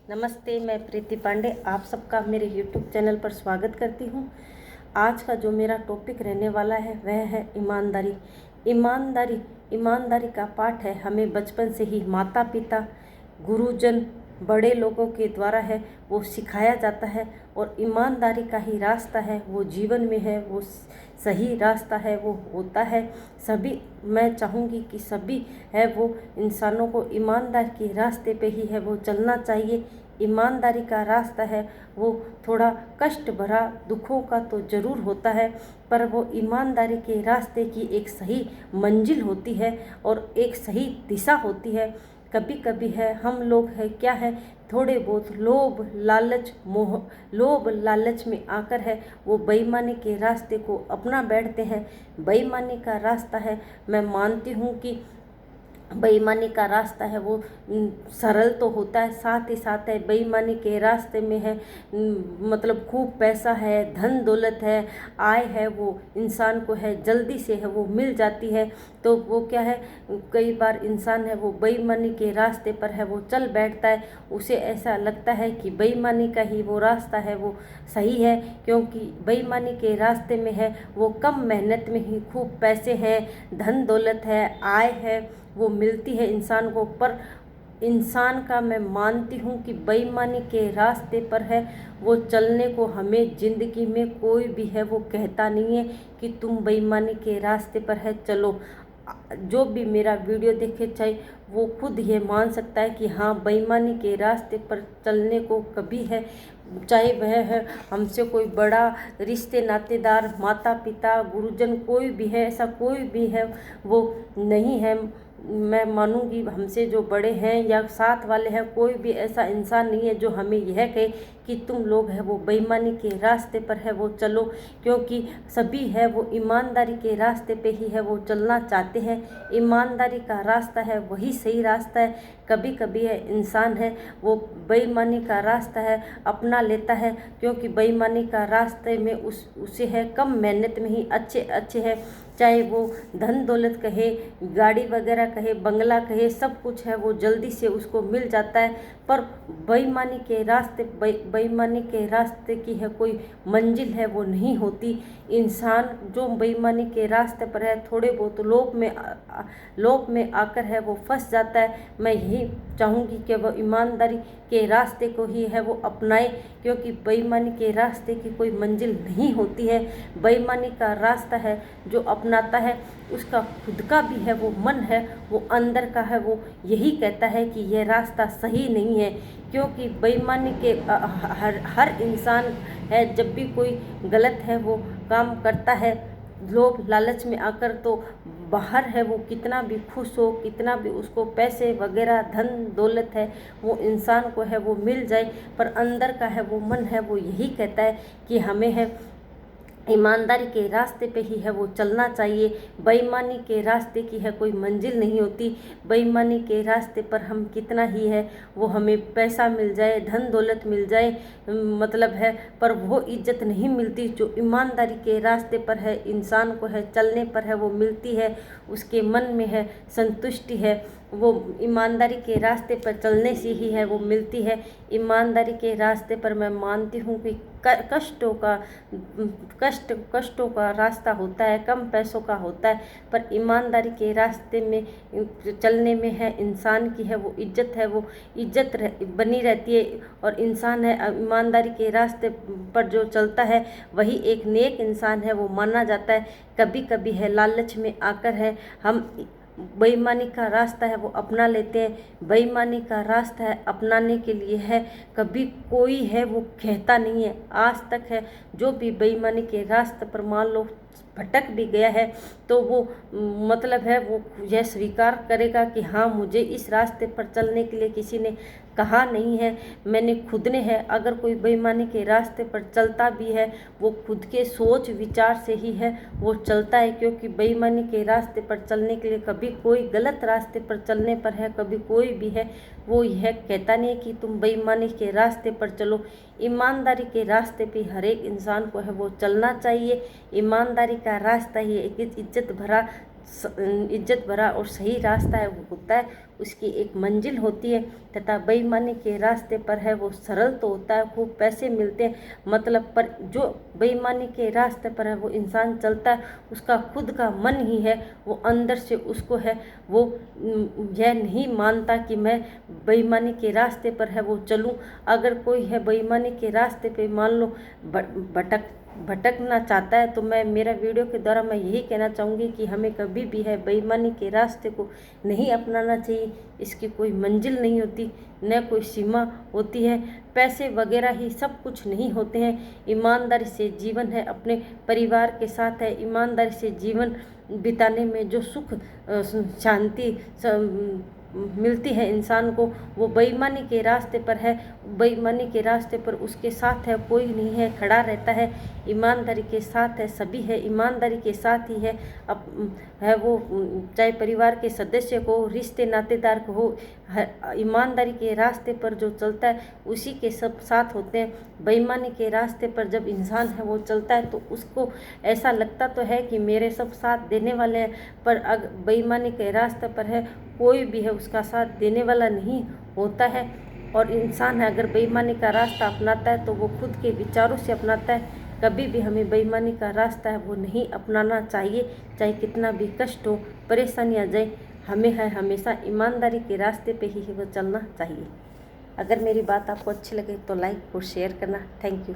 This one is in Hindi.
नमस्ते, मैं प्रीति पांडे आप सबका मेरे YouTube चैनल पर स्वागत करती हूँ। आज का जो मेरा टॉपिक रहने वाला है वह है ईमानदारी। ईमानदारी का पाठ है हमें बचपन से ही माता पिता, गुरुजन, बड़े लोगों के द्वारा है वो सिखाया जाता है। और ईमानदारी का ही रास्ता है वो जीवन में है, वो सही रास्ता है वो होता है। सभी मैं चाहूँगी कि सभी है वो इंसानों को ईमानदार के रास्ते पे ही है वो चलना चाहिए। ईमानदारी का रास्ता है वो थोड़ा कष्ट भरा, दुखों का तो ज़रूर होता है, पर वो ईमानदारी के रास्ते की एक सही मंजिल होती है और एक सही दिशा होती है। कभी कभी है हम लोग है क्या है थोड़े बहुत लोभ लालच में आकर है वो बेईमानी के रास्ते को अपना बैठते हैं। बेईमानी का रास्ता है, मैं मानती हूँ कि बेईमानी का रास्ता है वो सरल तो होता है, साथ ही साथ है बेईमानी के रास्ते में है मतलब खूब पैसा है, धन दौलत है, आय है, वो इंसान को है जल्दी से है वो मिल जाती है। तो वो क्या है, कई बार इंसान है वो बेईमानी के रास्ते पर है वो चल बैठता है। उसे ऐसा लगता है कि बेईमानी का ही वो रास्ता है वो सही है, क्योंकि बेईमानी के रास्ते में है वो कम मेहनत में ही खूब पैसे हैं, धन दौलत है, आय है, वो मिलती है इंसान को। पर इंसान का मैं मानती हूँ कि बेईमानी के रास्ते पर है वो चलने को हमें ज़िंदगी में कोई भी है वो कहता नहीं है कि तुम बेईमानी के रास्ते पर है चलो। जो भी मेरा वीडियो देखे चाहे वो खुद ये मान सकता है कि हाँ बेईमानी के रास्ते पर चलने को कभी है, चाहे वह है हमसे कोई बड़ा रिश्ते नातेदार, माता पिता, गुरुजन, कोई भी है, ऐसा कोई भी है वो नहीं है। मैं मानूंगी हमसे जो बड़े हैं या साथ वाले हैं, कोई भी ऐसा इंसान नहीं है जो हमें यह कहे कि तुम लोग है वो बेईमानी के रास्ते पर है वो चलो, क्योंकि सभी है वो ईमानदारी के रास्ते पे ही है वो चलना चाहते हैं। ईमानदारी का रास्ता है वही सही रास्ता है। कभी कभी है इंसान है वो बेईमानी का रास्ता है अपना लेता है, क्योंकि बेईमानी का रास्ते में उसे है कम मेहनत में ही अच्छे है, चाहे वो धन दौलत कहे, गाड़ी वगैरह कहे, बंगला कहे, सब कुछ है वो जल्दी से उसको मिल जाता है। पर बेईमानी के रास्ते की है कोई मंजिल है वो नहीं होती। इंसान जो बेईमानी के रास्ते पर है थोड़े बहुत लोभ में आकर है वो फंस जाता है। मैं यही चाहूँगी कि वह ईमानदारी के रास्ते को ही है वो अपनाए, क्योंकि बेईमानी के रास्ते की कोई मंजिल नहीं होती है। बेईमानी का रास्ता है जो अपनाता है उसका खुद का भी है वो मन है, वो अंदर का है वो यही कहता है कि यह रास्ता सही नहीं है। क्योंकि बेईमानी के हर इंसान है जब भी कोई गलत है वो काम करता है लोभ लालच में आकर, तो बाहर है वो कितना भी खुश हो, कितना भी उसको पैसे वगैरह धन दौलत है वो इंसान को है वो मिल जाए, पर अंदर का है वो मन है वो यही कहता है कि हमें है ईमानदारी के रास्ते पे ही है वो चलना चाहिए। बेईमानी के रास्ते की है कोई मंजिल नहीं होती। बेईमानी के रास्ते पर हम कितना ही है वो हमें पैसा मिल जाए, धन दौलत मिल जाए, मतलब है, पर वो इज्जत नहीं मिलती जो ईमानदारी के रास्ते पर है इंसान को है चलने पर है वो मिलती है। उसके मन में है संतुष्टि है, वो ईमानदारी के रास्ते पर चलने से ही है वो मिलती है। ईमानदारी के रास्ते पर मैं मानती हूँ कि कष्टों का रास्ता होता है, कम पैसों का होता है, पर ईमानदारी के रास्ते में चलने में है इंसान की है वो इज्जत बनी रहती है। और इंसान है ईमानदारी के रास्ते पर जो चलता है वही एक नेक इंसान है वो माना जाता है। कभी कभी है लालच में आकर है हम बेईमानी का रास्ता है वो अपना लेते हैं। बेईमानी का रास्ता है अपनाने के लिए है कभी कोई है वो कहता नहीं है आज तक है, जो भी बेईमानी के रास्ते पर मान लो भटक भी गया है तो वो मतलब है वो यह स्वीकार करेगा कि हाँ मुझे इस रास्ते पर चलने के लिए किसी ने कहा नहीं है, मैंने खुद ने है। अगर कोई बेईमानी के रास्ते पर चलता भी है वो खुद के सोच विचार से ही है वो चलता है, क्योंकि बेईमानी के रास्ते पर चलने के लिए कभी कोई गलत रास्ते पर चलने पर है कभी कोई भी है वो यह कहता नहीं है कि तुम बेईमानी के रास्ते पर चलो। ईमानदारी के रास्ते पे हर एक इंसान को है वो चलना चाहिए। ईमानदारी का रास्ता ही एक इज्जत भरा इज्जत भरा और सही रास्ता है वो होता है, उसकी एक मंजिल होती है। तथा बेईमानी के रास्ते पर है वो सरल तो होता है, खूब पैसे मिलते हैं मतलब, पर जो बेईमानी के रास्ते पर है वो इंसान चलता है, उसका खुद का मन ही है वो अंदर से उसको है वो यह नहीं मानता कि मैं बेईमानी के रास्ते पर है वो चलूं। अगर कोई है बेईमानी के रास्ते पे मान लो भटकना चाहता है, तो मैं मेरा वीडियो के द्वारा मैं यही कहना चाहूँगी कि हमें कभी भी है बेईमानी के रास्ते को नहीं अपनाना चाहिए। इसकी कोई मंजिल नहीं होती, न कोई सीमा होती है, पैसे वगैरह ही सब कुछ नहीं होते हैं। ईमानदारी से जीवन है, अपने परिवार के साथ है ईमानदारी से जीवन बिताने में जो सुख शांति मिलती है इंसान को, वो बेईमानी के रास्ते पर है। बेईमानी के रास्ते पर उसके साथ है कोई नहीं है, खड़ा रहता है, ईमानदारी के साथ है सभी है, ईमानदारी के साथ ही है। अब है वो चाहे परिवार के सदस्य को, रिश्ते नातेदार को हो, ईमानदारी के रास्ते पर जो चलता है उसी के सब साथ होते हैं। बेईमानी के रास्ते पर जब इंसान है वो चलता है तो उसको ऐसा लगता तो है कि मेरे सब साथ देने वाले हैं, पर अगर बेईमानी के रास्ते पर है कोई भी है उसका साथ देने वाला नहीं होता है। और इंसान है अगर बेईमानी का रास्ता अपनाता है तो वो खुद के विचारों से अपनाता है। कभी भी हमें बेईमानी का रास्ता है वो नहीं अपनाना चाहिए, चाहे कितना भी कष्ट हो, परेशानी आ जाए, हमें है हमेशा ईमानदारी के रास्ते पे ही वो चलना चाहिए। अगर मेरी बात आपको अच्छी लगे तो लाइक और शेयर करना। Thank you.